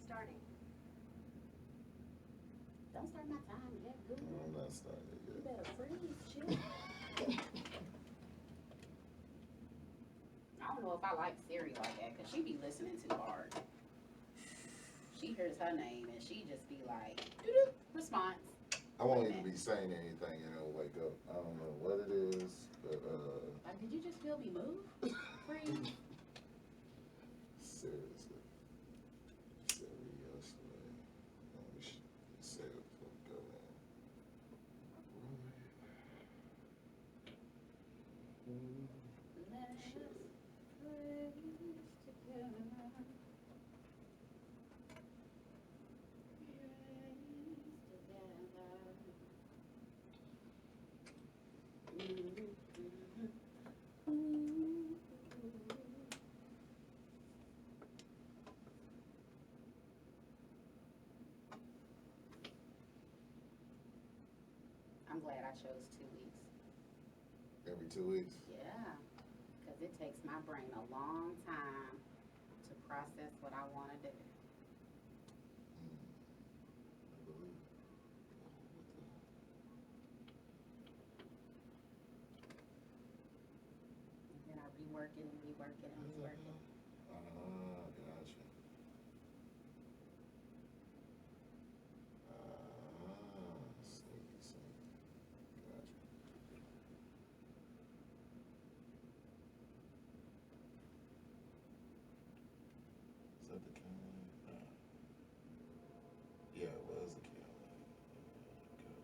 starting. Don't start my time yet, Google. No, I'm not starting it You yet. better freeze, chill. I don't know if I like Siri like that, because she be listening too hard. She hears her name, and she just be like, doo-doo, response. I won't even be saying anything and it'll wake up. I don't know what it is, but Like, did you just feel me move? Freeze. seriously. Seriously. We should say it before we go in. Let's praise together. I'm glad I chose 2 weeks. Every 2 weeks? Yeah, because it takes my brain a long time to process what I want to do. I believe. And then I rework it and rework it and rework it. Gotcha. Sneaky, sneaky. Gotcha. Is that the Caroline? Yeah, it was the Caroline. Gotcha.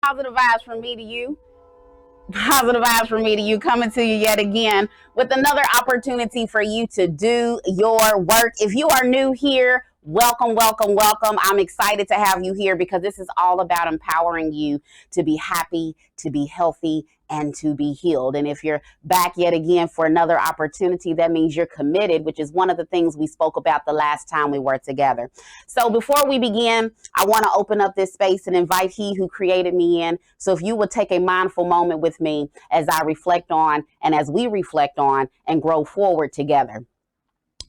Positive vibes from me to you. Positive vibes from me to you, coming to you yet again with another opportunity for you to do your work. If you are new here, welcome, welcome, welcome. I'm excited to have you here because this is all about empowering you to be happy, to be healthy, and to be healed. And if you're back yet again for another opportunity, that means you're committed, which is one of the things we spoke about the last time we were together. So before we begin, I want to open up this space and invite He who created me in. So if you would take a mindful moment with me as I reflect on and as we reflect on and grow forward together.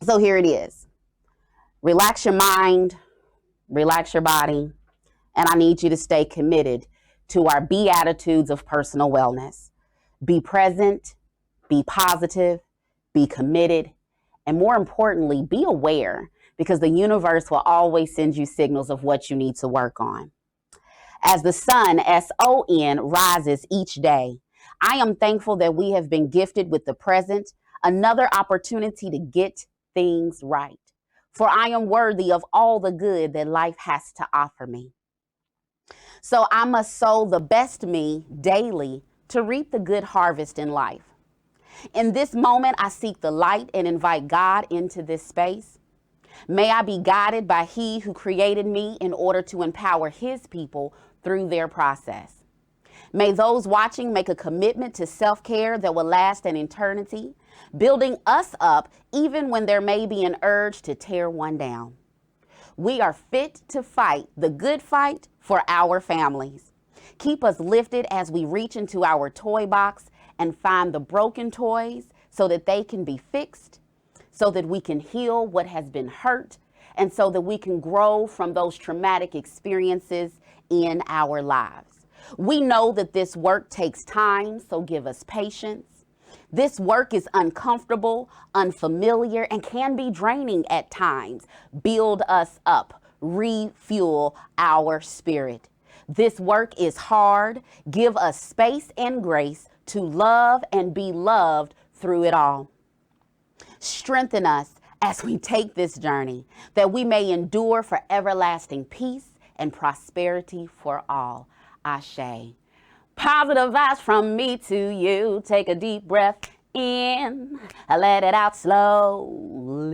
So here it is. Relax your mind, relax your body, and I need you to stay committed to our Beatitudes of personal wellness. Be present, be positive, be committed, and more importantly, be aware, because the universe will always send you signals of what you need to work on. As the sun, SON, rises each day, I am thankful that we have been gifted with the present, another opportunity to get things right. For I am worthy of all the good that life has to offer me. So I must sow the best me daily to reap the good harvest in life. In this moment, I seek the light and invite God into this space. May I be guided by He who created me in order to empower His people through their process. May those watching make a commitment to self-care that will last an eternity, building us up even when there may be an urge to tear one down. We are fit to fight the good fight for our families. Keep us lifted as we reach into our toy box and find the broken toys so that they can be fixed, so that we can heal what has been hurt, and so that we can grow from those traumatic experiences in our lives. We know that this work takes time, so give us patience. This work is uncomfortable, unfamiliar, and can be draining at times. Build us up, refuel our spirit. This work is hard. Give us space and grace to love and be loved through it all. Strengthen us as we take this journey, that we may endure for everlasting peace and prosperity for all. Ashe. Positive vibes from me to you. Take a deep breath in, let it out slowly,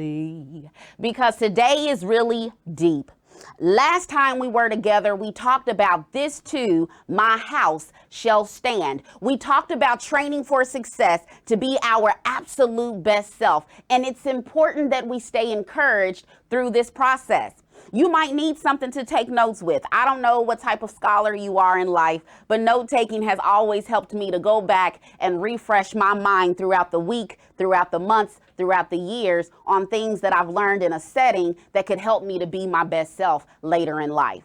because today is really deep. Last time we were together, we talked about this too, my house shall stand. We talked about training for success to be our absolute best self. And it's important that we stay encouraged through this process. You might need something to take notes with. I don't know what type of scholar you are in life, but note taking has always helped me to go back and refresh my mind throughout the week, throughout the months, throughout the years on things that I've learned in a setting that could help me to be my best self later in life.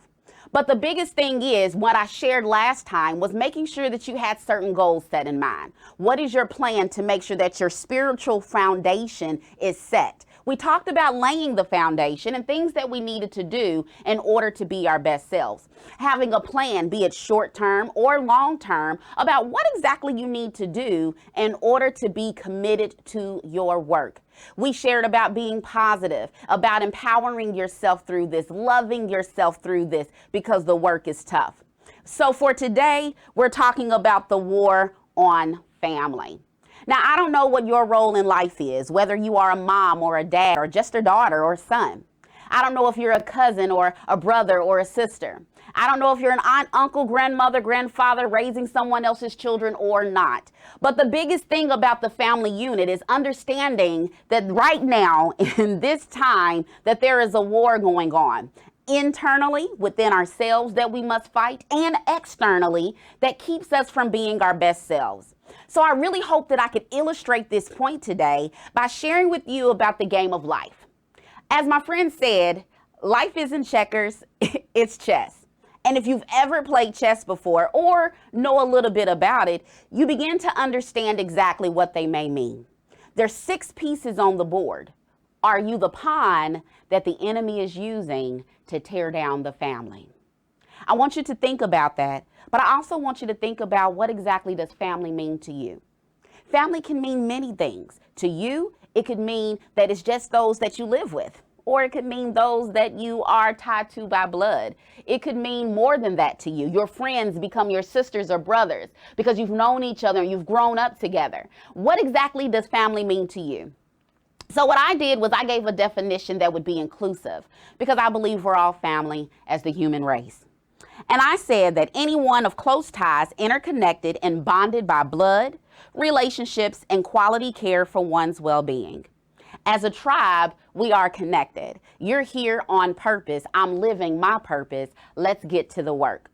But the biggest thing is what I shared last time was making sure that you had certain goals set in mind. What is your plan to make sure that your spiritual foundation is set? We talked about laying the foundation and things that we needed to do in order to be our best selves. Having a plan, be it short term or long term, about what exactly you need to do in order to be committed to your work. We shared about being positive, about empowering yourself through this, loving yourself through this, because the work is tough. So for today, we're talking about the war on family. Now, I don't know what your role in life is, whether you are a mom or a dad or just a daughter or a son. I don't know if you're a cousin or a brother or a sister. I don't know if you're an aunt, uncle, grandmother, grandfather raising someone else's children or not. But the biggest thing about the family unit is understanding that right now, in this time, that there is a war going on. Internally within ourselves that we must fight, and externally that keeps us from being our best selves. So I really hope that I could illustrate this point today by sharing with you about the game of life. As my friend said, life isn't checkers, it's chess. And if you've ever played chess before or know a little bit about it, you begin to understand exactly what they may mean. There's 6 pieces on the board. Are you the pawn that the enemy is using to tear down the family? I want you to think about that, but I also want you to think about what exactly does family mean to you. Family can mean many things. To you, it could mean that it's just those that you live with, or it could mean those that you are tied to by blood. It could mean more than that to you. Your friends become your sisters or brothers because you've known each other and you've grown up together. What exactly does family mean to you? So what I did was I gave a definition that would be inclusive, because I believe we're all family as the human race. And I said that anyone of close ties, interconnected and bonded by blood, relationships, and quality care for one's well-being. As a tribe, we are connected. You're here on purpose. I'm living my purpose. Let's get to the work.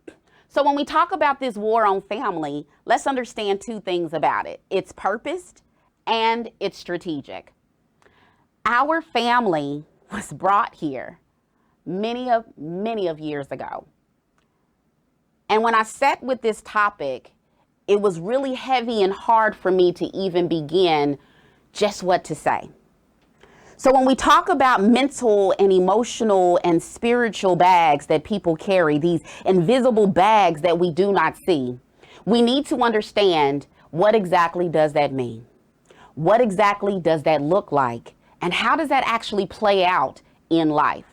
So when we talk about this war on family, let's understand 2 things about it. It's purposed and it's strategic. Our family was brought here many of years ago. And when I sat with this topic, it was really heavy and hard for me to even begin just what to say. So when we talk about mental and emotional and spiritual bags that people carry, these invisible bags that we do not see, we need to understand, what exactly does that mean? What exactly does that look like? And how does that actually play out in life?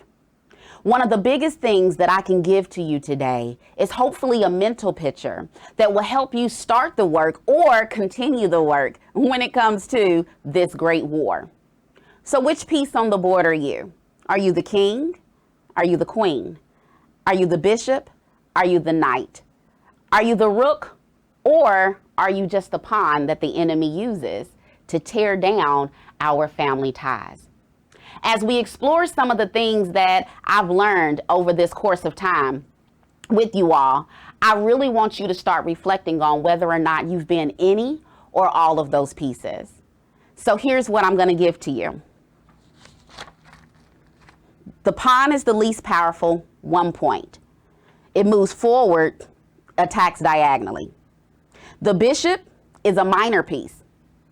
One of the biggest things that I can give to you today is hopefully a mental picture that will help you start the work or continue the work when it comes to this great war. So which piece on the board are you? Are you the king? Are you the queen? Are you the bishop? Are you the knight? Are you the rook? Or are you just the pawn that the enemy uses to tear down our family ties? As we explore some of the things that I've learned over this course of time with you all, I really want you to start reflecting on whether or not you've been any or all of those pieces. So here's what I'm going to give to you. The pawn is the least powerful, 1 point. It moves forward, attacks diagonally. The bishop is a minor piece,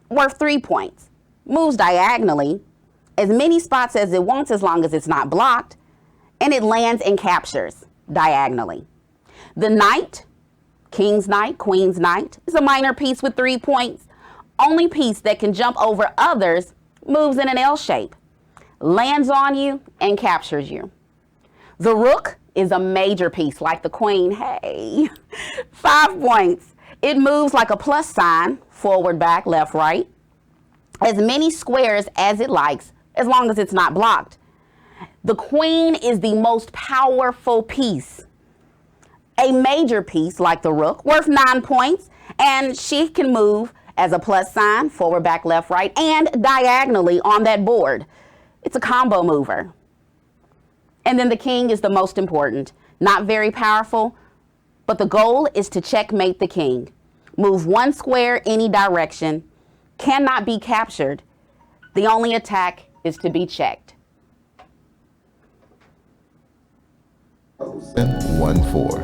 worth 3 points, moves diagonally, as many spots as it wants as long as it's not blocked, and it lands and captures diagonally. The knight, king's knight, queen's knight, is a minor piece with 3 points. Only piece that can jump over others, moves in an L shape, lands on you, and captures you. The rook is a major piece like the queen. Hey, 5 points. It moves like a plus sign, forward, back, left, right, as many squares as it likes, as long as it's not blocked. The queen is the most powerful piece. A major piece like the rook, worth 9 points, and she can move as a plus sign, forward, back, left, right, and diagonally on that board. It's a combo mover. And then the king is the most important. Not very powerful, but the goal is to checkmate the king. Move 1 square any direction, cannot be captured. The only attack is to be checked. 14.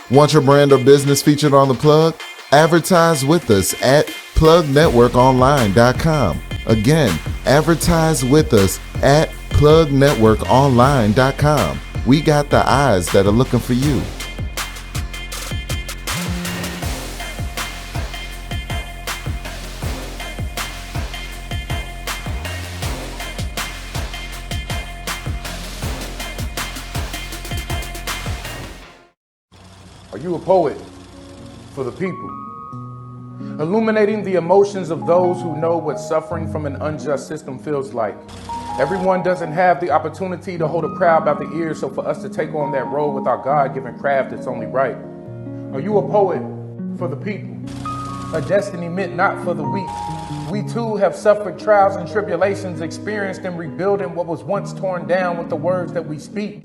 Want your brand or business featured on The Plug? Advertise with us at plugnetworkonline.com. Again, advertise with us at plugnetworkonline.com. We got the eyes that are looking for you. Are you a poet for the people? Illuminating the emotions of those who know what suffering from an unjust system feels like. Everyone doesn't have the opportunity to hold a crowd by the ears, so for us to take on that role with our God-given craft, it's only right. Are you a poet for the people? A destiny meant not for the weak. We too have suffered trials and tribulations, experienced in rebuilding what was once torn down with the words that we speak.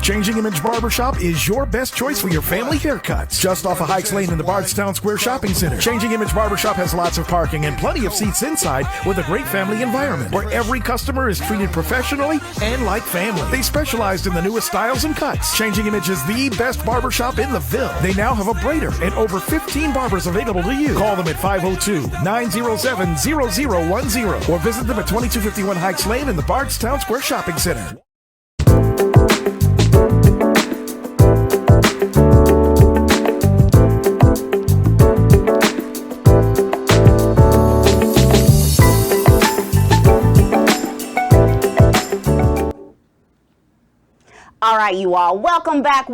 Changing Image Barbershop is your best choice for your family haircuts. Just off of Hikes Lane in the Bardstown Square Shopping Center. Changing Image Barbershop has lots of parking and plenty of seats inside with a great family environment where every customer is treated professionally and like family. They specialized in the newest styles and cuts. Changing Image is the best barbershop in the Ville. They now have a braider and over 15 barbers available to you. Call them at 502-907-0010 or visit them at 2251 Hikes Lane in the Bardstown Square Shopping Center. All right, you all, welcome back.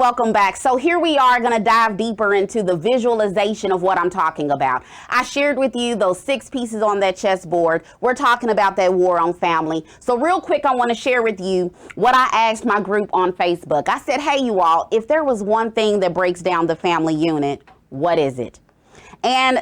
So here we are going to dive deeper into the visualization of what I'm talking about. I shared with you those 6 pieces on that chessboard. We're talking about that war on family. So real quick, I want to share with you what I asked my group on Facebook. I said, hey, you all, if there was one thing that breaks down the family unit, what is it? And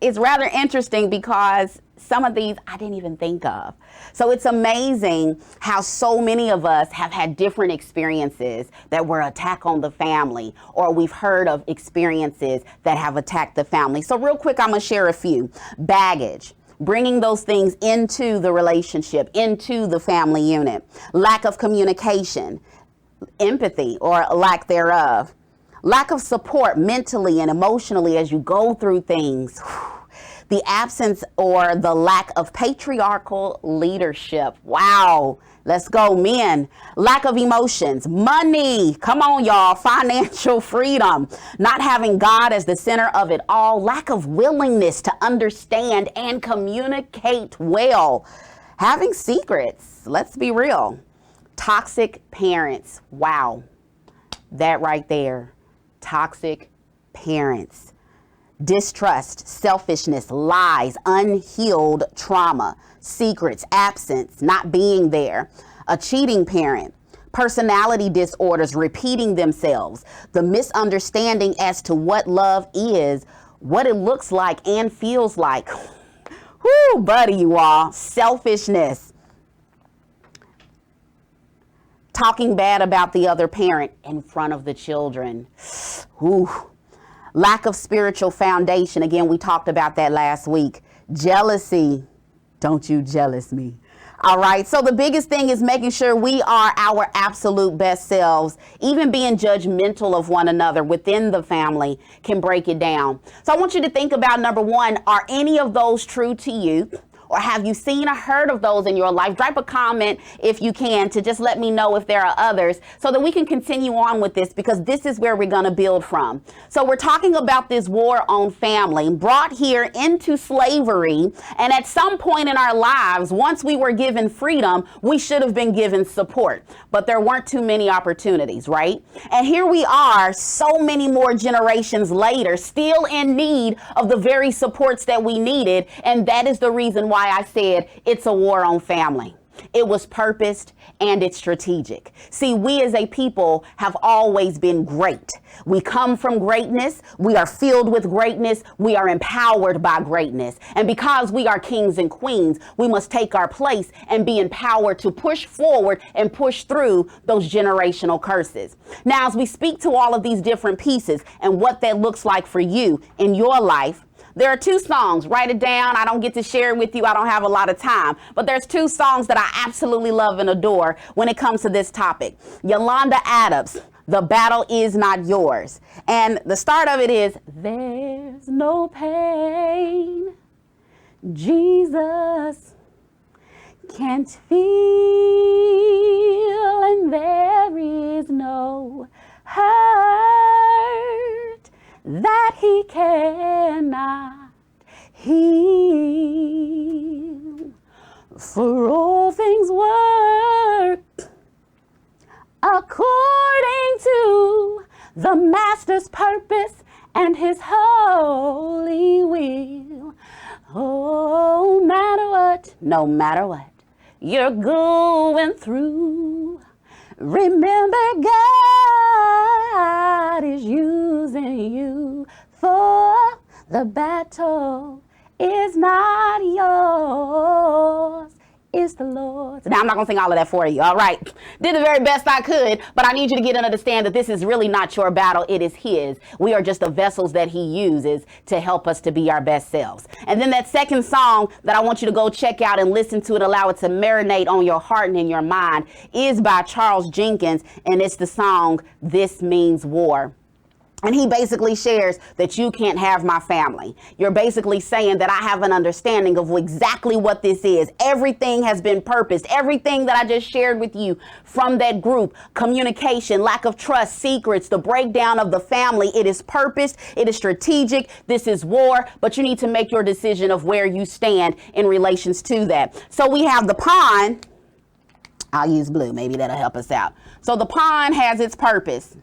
it's rather interesting because some of these I didn't even think of. So it's amazing how so many of us have had different experiences that were attack on the family, or we've heard of experiences that have attacked the family. So real quick, I'm going to share a few. Baggage. Bringing those things into the relationship, into the family unit. Lack of communication. Empathy or lack thereof. Lack of support mentally and emotionally as you go through things. The absence or the lack of patriarchal leadership. Wow. Let's go, men. Lack of emotions. Money. Come on, y'all. Financial freedom. Not having God as the center of it all. Lack of willingness to understand and communicate well. Having secrets. Let's be real. Toxic parents. Wow. That right there. Toxic parents. Distrust, selfishness, lies, unhealed trauma, secrets, absence, not being there, a cheating parent, personality disorders repeating themselves, the misunderstanding as to what love is, what it looks like and feels like. Whoo, buddy, you all. Selfishness. Talking bad about the other parent in front of the children. Ooh. Lack of spiritual foundation. Again, we talked about that last week. Jealousy. Don't you jealous me. All right. So the biggest thing is making sure we are our absolute best selves. Even being judgmental of one another within the family can break it down. So I want you to think about, number one, are any of those true to you? Or have you seen or heard of those in your life? Drop a comment if you can to just let me know if there are others so that we can continue on with this, because this is where we're going to build from. So we're talking about this war on family, brought here into slavery. And at some point in our lives, once we were given freedom, we should have been given support. But there weren't too many opportunities, right? And here we are, so many more generations later, still in need of the very supports that we needed. And that is the reason why I said it's a war on family. It was purposed and it's strategic. See, we as a people have always been great. We come from greatness. We are filled with greatness. We are empowered by greatness. And because we are kings and queens, we must take our place and be empowered to push forward and push through those generational curses. Now, as we speak to all of these different pieces and what that looks like for you in your life, there are 2 songs. Write it down. I don't get to share it with you. I don't have a lot of time. But there's 2 songs that I absolutely love and adore when it comes to this topic. Yolanda Adams, The Battle Is Not Yours. And the start of it is, there's no pain Jesus can't feel, and there is no hurt that he cannot heal. For all things work according to the Master's purpose and his holy will. Oh, no matter what you're going through, remember God is using you, for the battle is not yours, it's the Lord's. Now, I'm not going to sing all of that for you, all right? Did the very best I could, but I need you to get and understand that this is really not your battle, it is his. We are just the vessels that he uses to help us to be our best selves. And then that second song that I want you to go check out and listen to and allow it to marinate on your heart and in your mind is by Charles Jenkins, and it's the song, This Means War. And he basically shares that you can't have my family. You're basically saying that I have an understanding of exactly what this is. Everything has been purposed. Everything that I just shared with you from that group, communication, lack of trust, secrets, the breakdown of the family, it is purposed. It is strategic. This is war, but you need to make your decision of where you stand in relations to that. So we have the pawn. I'll use blue. Maybe that'll help us out. So the pawn has its purpose.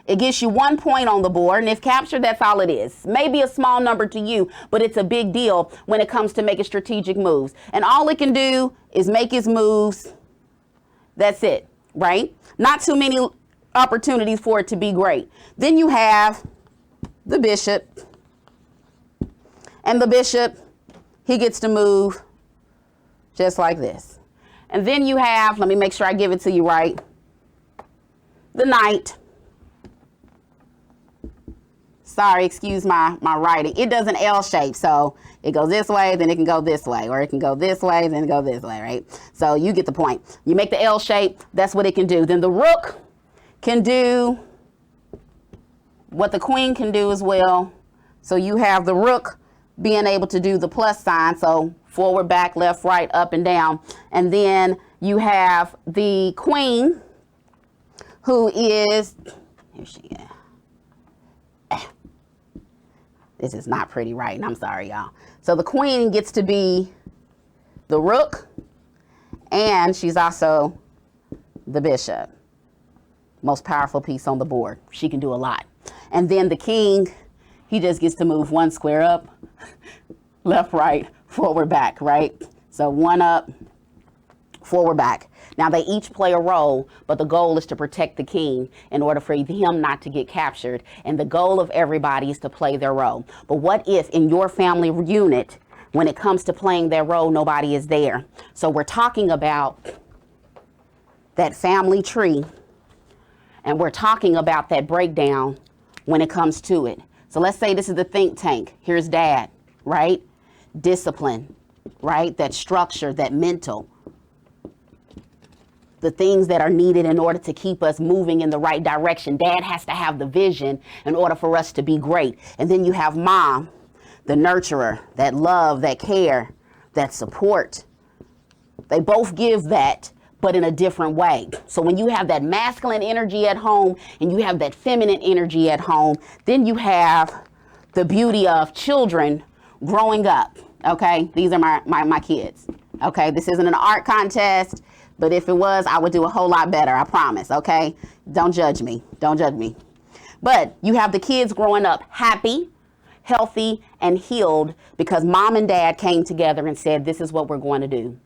It gets you 1 point on the board, and if captured, that's all it is. Maybe a small number to you, but it's a big deal when it comes to making strategic moves. And all it can do is make its moves. That's it, right? Not too many opportunities for it to be great. Then you have the bishop. And the bishop, he gets to move just like this. And then you have, let me make sure I give it to you right, the knight. Sorry, excuse my writing. It does an L shape, so it goes this way, then it can go this way, or it can go this way, then go this way, right? So you get the point. You make the L shape, that's what it can do. Then the rook can do what the queen can do as well. So you have the rook being able to do the plus sign, so forward, back, left, right, up, and down. And then you have the queen, who is, here she is. This is not pretty writing. I'm sorry, y'all. So the queen gets to be the rook, and she's also the bishop. Most powerful piece on the board. She can do a lot. And then the king, he just gets to move 1 square up, left, right, forward, back, right? So 1 up, forward, back. Now, they each play a role, but the goal is to protect the king in order for him not to get captured. And the goal of everybody is to play their role. But what if in your family unit, when it comes to playing their role, nobody is there? So we're talking about that family tree, and we're talking about that breakdown when it comes to it. So let's say this is the think tank. Here's dad, right? Discipline, right? That structure, that mental. The things that are needed in order to keep us moving in the right direction. Dad has to have the vision in order for us to be great. And then you have mom, the nurturer, that love, that care, that support. They both give that, but in a different way. So when you have that masculine energy at home and you have that feminine energy at home, then you have the beauty of children growing up. Okay, these are my kids. Okay, this isn't an art contest, but if it was, I would do a whole lot better, I promise. Okay, don't judge me. Don't judge me. But you have the kids growing up happy, healthy, and healed because mom and dad came together and said, this is what we're going to do.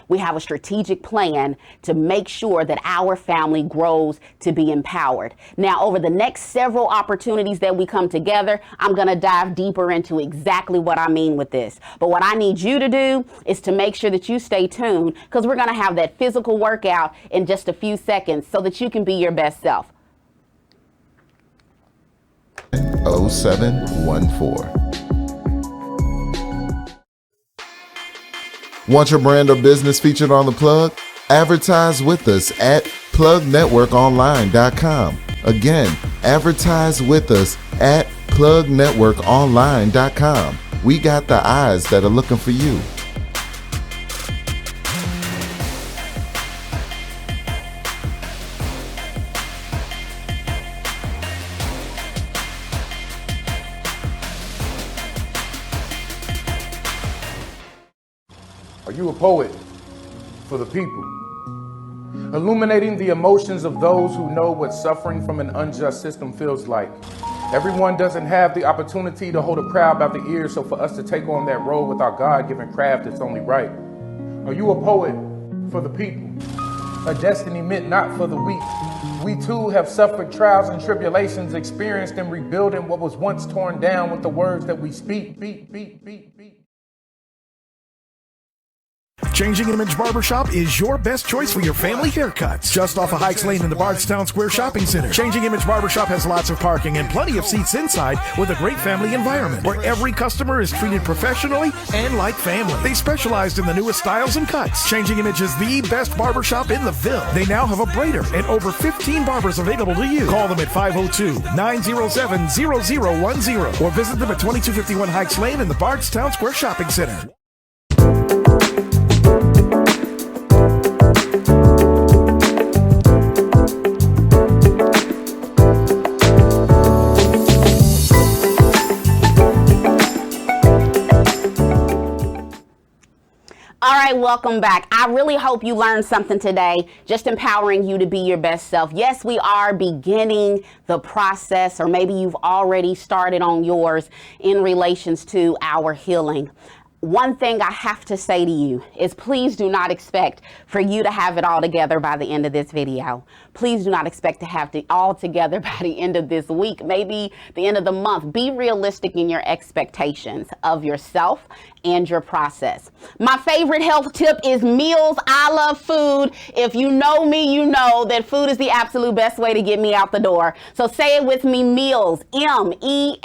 We have a strategic plan to make sure that our family grows to be empowered. Now, over the next several opportunities that we come together, I'm going to dive deeper into exactly what I mean with this. But what I need you to do is to make sure that you stay tuned because we're going to have that physical workout in just a few seconds so that you can be your best self. 0714. Want your brand or business featured on The Plug? Advertise with us at plugnetworkonline.com. Again, advertise with us at plugnetworkonline.com. We got the eyes that are looking for you. Are you a poet for the people? Illuminating the emotions of those who know what suffering from an unjust system feels like. Everyone doesn't have the opportunity to hold a crowd by the ears, so for us to take on that role with our God-given craft, it's only right. Are you a poet for the people? A destiny meant not for the weak. We too have suffered trials and tribulations, experienced in rebuilding what was once torn down with the words that we speak. Changing Image Barbershop is your best choice for your family haircuts. Just off of Hikes Lane in the Bardstown Square Shopping Center. Changing Image Barbershop has lots of parking and plenty of seats inside with a great family environment where every customer is treated professionally and like family. They specialized in the newest styles and cuts. Changing Image is the best barbershop in the Ville. They now have a braider and over 15 barbers available to you. Call them at 502-907-0010 or visit them at 2251 Hikes Lane in the Bardstown Square Shopping Center. All right, welcome back. I really hope you learned something today, just empowering you to be your best self. Yes, we are beginning the process, or maybe you've already started on yours in relations to our healing. One thing I have to say to you is please do not expect for you to have it all together by the end of this video. Please do not expect to have it all together by the end of this week, maybe the end of the month. Be realistic in your expectations of yourself and your process. My favorite health tip is meals. I love food. If you know me, you know that food is the absolute best way to get me out the door. So say it with me, meals, M-E-A-L-S.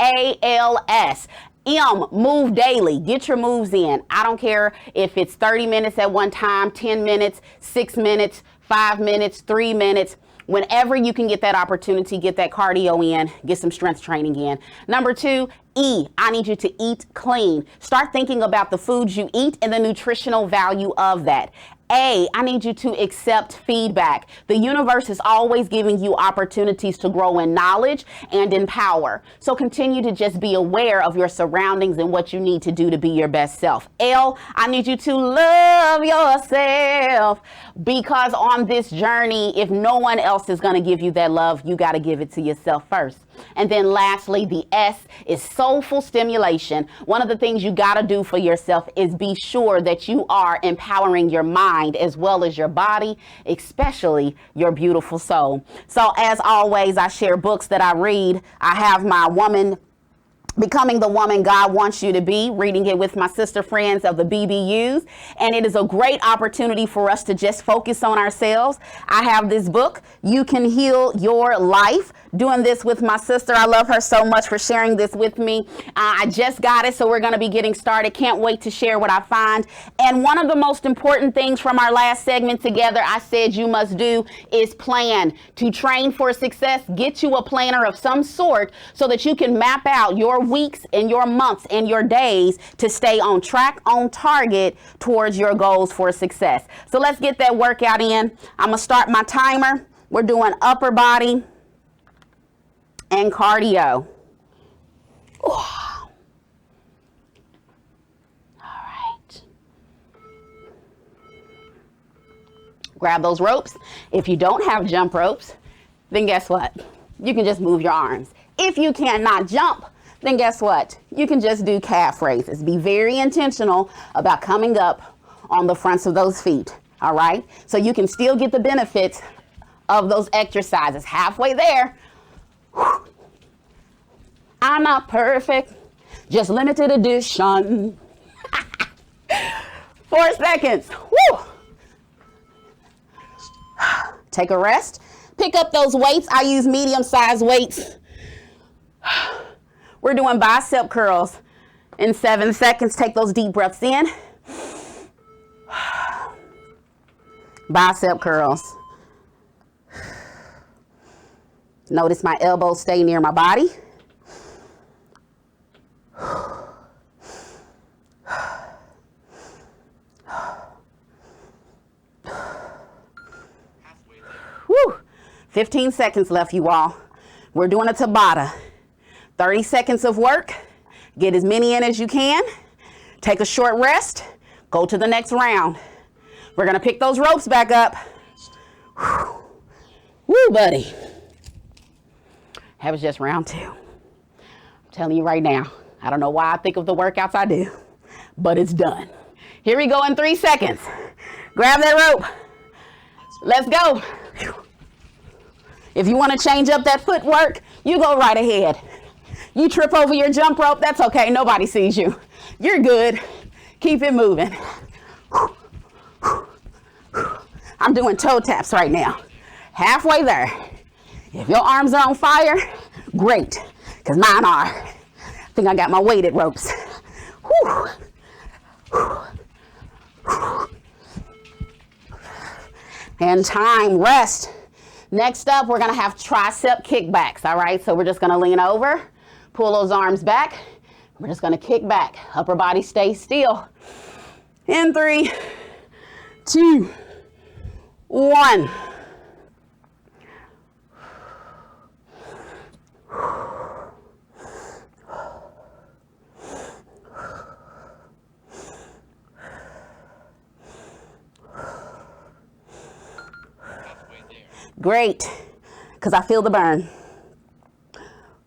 M, move daily. Get your moves in. I don't care if it's 30 minutes at one time, 10 minutes, 6 minutes, 5 minutes, 3 minutes. Whenever you can get that opportunity, get that cardio in, get some strength training in. Number 2, E, I need you to eat clean. Start thinking about the foods you eat and the nutritional value of that. A, I need you to accept feedback. The universe is always giving you opportunities to grow in knowledge and in power. So continue to just be aware of your surroundings and what you need to do to be your best self. L, I need you to love yourself, because on this journey, if no one else is going to give you that love, you got to give it to yourself first. And then lastly, the S is soulful stimulation. One of the things you got to do for yourself is be sure that you are empowering your mind as well as your body, especially your beautiful soul. So as always, I share books that I read. I have my Becoming the Woman God Wants You to Be, reading it with my sister friends of the BBUs. And it is a great opportunity for us to just focus on ourselves. I have this book, You Can Heal Your Life, doing this with my sister. I love her so much for sharing this with me. I just got it, so we're going to be getting started. Can't wait to share what I find. And one of the most important things from our last segment together, I said you must do, is plan. To train for success, get you a planner of some sort so that you can map out your your weeks and your months and your days to stay on track, on target towards your goals for success. So let's get that workout in. I'm going to start my timer. We're doing upper body and cardio. Ooh. All right. Grab those ropes. If you don't have jump ropes, then guess what? You can just move your arms. If you cannot jump, then guess what? You can just do calf raises. Be very intentional about coming up on the fronts of those feet, all right? So you can still get the benefits of those exercises. Halfway there. Whew. I'm not perfect, just limited edition. 4 seconds. Woo. Take a rest. Pick up those weights. I use medium-sized weights. We're doing bicep curls in 7 seconds. Take those deep breaths in. Bicep curls. Notice my elbows stay near my body. Woo. 15 seconds left, you all. We're doing a Tabata. 30 seconds of work. Get as many in as you can. Take a short rest. Go to the next round. We're going to pick those ropes back up. Woo, buddy. That was just round 2. I'm telling you right now, I don't know why I think of the workouts I do, but it's done. Here we go in 3 seconds. Grab that rope. Let's go. If you want to change up that footwork, you go right ahead. You trip over your jump rope, that's okay. Nobody sees you. You're good. Keep it moving. I'm doing toe taps right now. Halfway there. If your arms are on fire, great, because mine are. I think I got my weighted ropes. Whew. And time, rest. Next up, we're gonna have tricep kickbacks, all right? So we're just gonna lean over, pull those arms back. We're just gonna kick back. Upper body stays still. In 3, 2, 1. Great, because I feel the burn.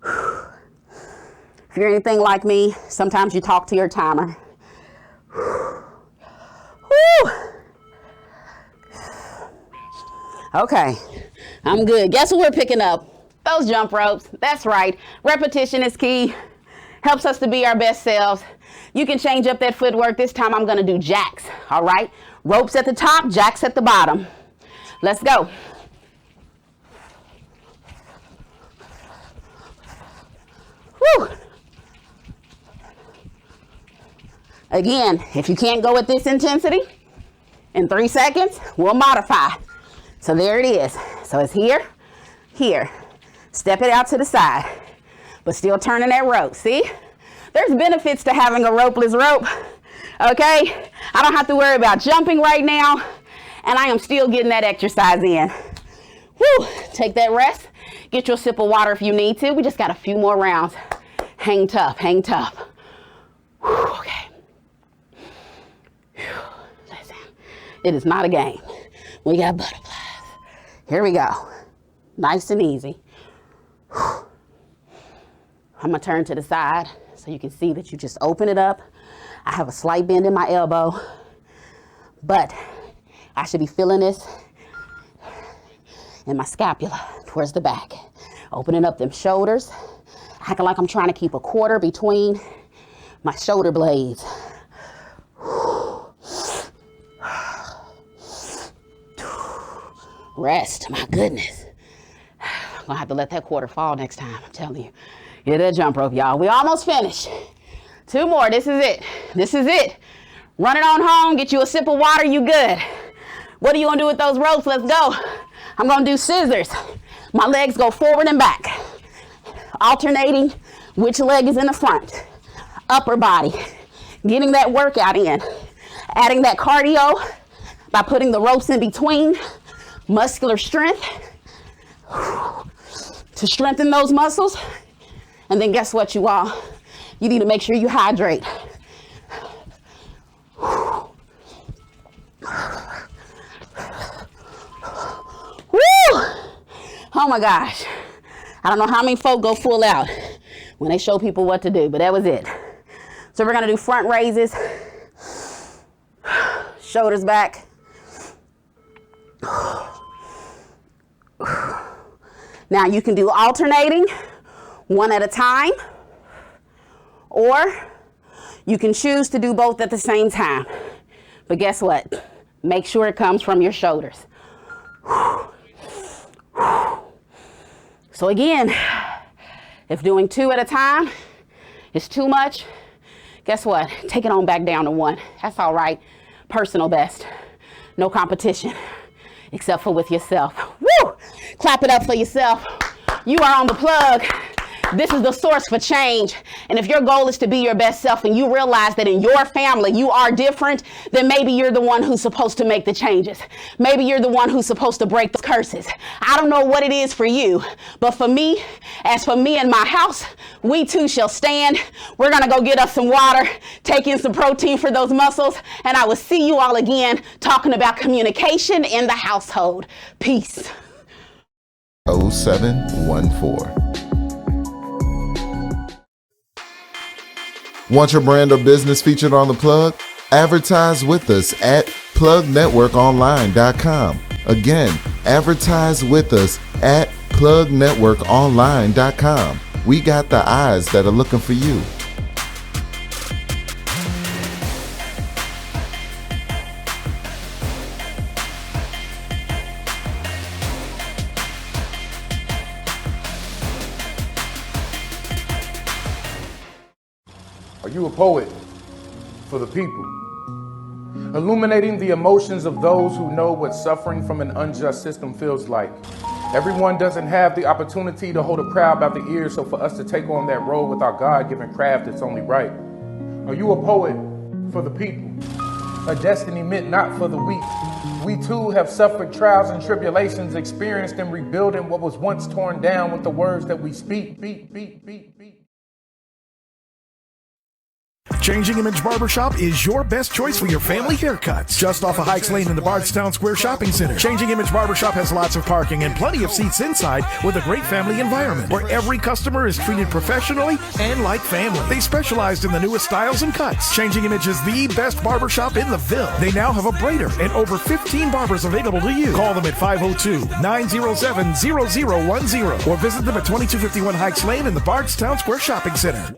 If you're anything like me, sometimes you talk to your timer. Okay, I'm good. Guess what we're picking up? Those jump ropes. That's right. Repetition is key. Helps us to be our best selves. You can change up that footwork. This time I'm going to do jacks, all right? Ropes at the top, jacks at the bottom. Let's go. Whew. Again, if you can't go at this intensity, in 3 seconds, we'll modify. So there it is. So it's here, here. Step it out to the side, but still turning that rope. See? There's benefits to having a ropeless rope, okay? I don't have to worry about jumping right now, and I am still getting that exercise in. Whew. Take that rest. Get your sip of water if you need to. We just got a few more rounds. Hang tough, hang tough. Whew. Okay. Whew. Listen, it is not a game. We got butterflies. Here we go. Nice and easy. Whew. I'm gonna turn to the side so you can see that you just open it up. I have a slight bend in my elbow, but I should be feeling this in my scapula towards the back. Opening up them shoulders, acting like I'm trying to keep a quarter between my shoulder blades. Rest, my goodness. I'm gonna have to let that quarter fall next time, I'm telling you. Get that jump rope, y'all. We almost finished. 2 more, this is it. This is it. Run it on home, get you a sip of water, you good. What are you gonna do with those ropes? Let's go. I'm gonna do scissors. My legs go forward and back, alternating Which leg is in the front? Upper body. Getting that workout in. Adding that cardio by putting the ropes in between. Muscular strength to strengthen those muscles. And then guess what, you all? You need to make sure you hydrate. Woo! Oh my gosh. I don't know how many folk go full out when they show people what to do, but that was it. So we're gonna do front raises, shoulders back. Now you can do alternating, one at a time, or you can choose to do both at the same time. But guess what? Make sure it comes from your shoulders. So again, if doing 2 at a time is too much, guess what? Take it on back down to 1. That's all right. Personal best. No competition, except for with yourself. Woo! Clap it up for yourself. You are on the plug. This is the source for change. And if your goal is to be your best self and you realize that in your family you are different, then maybe you're the one who's supposed to make the changes. Maybe you're the one who's supposed to break the curses. I don't know what it is for you, but for me, as for me and my house, we too shall stand. We're going to go get us some water, take in some protein for those muscles, and I will see you all again talking about communication in the household. Peace. 0714. Want your brand or business featured on The Plug? Advertise with us at plugnetworkonline.com. Again, advertise with us at plugnetworkonline.com. We got the eyes that are looking for you. Are you a poet for the people? Illuminating the emotions of those who know what suffering from an unjust system feels like. Everyone doesn't have the opportunity to hold a crowd by the ears, so for us to take on that role with our God-given craft, it's only right. Are you a poet for the people? A destiny meant not for the weak. We too have suffered trials and tribulations, experienced in rebuilding what was once torn down with the words that we speak. Changing Image Barbershop is your best choice for your family haircuts. Just off of Hikes Lane in the Bardstown Square Shopping Center. Changing Image Barbershop has lots of parking and plenty of seats inside with a great family environment where every customer is treated professionally and like family. They specialize in the newest styles and cuts. Changing Image is the best barbershop in the Ville. They now have a braider and over 15 barbers available to you. Call them at 502-907-0010 or visit them at 2251 Hikes Lane in the Bardstown Square Shopping Center.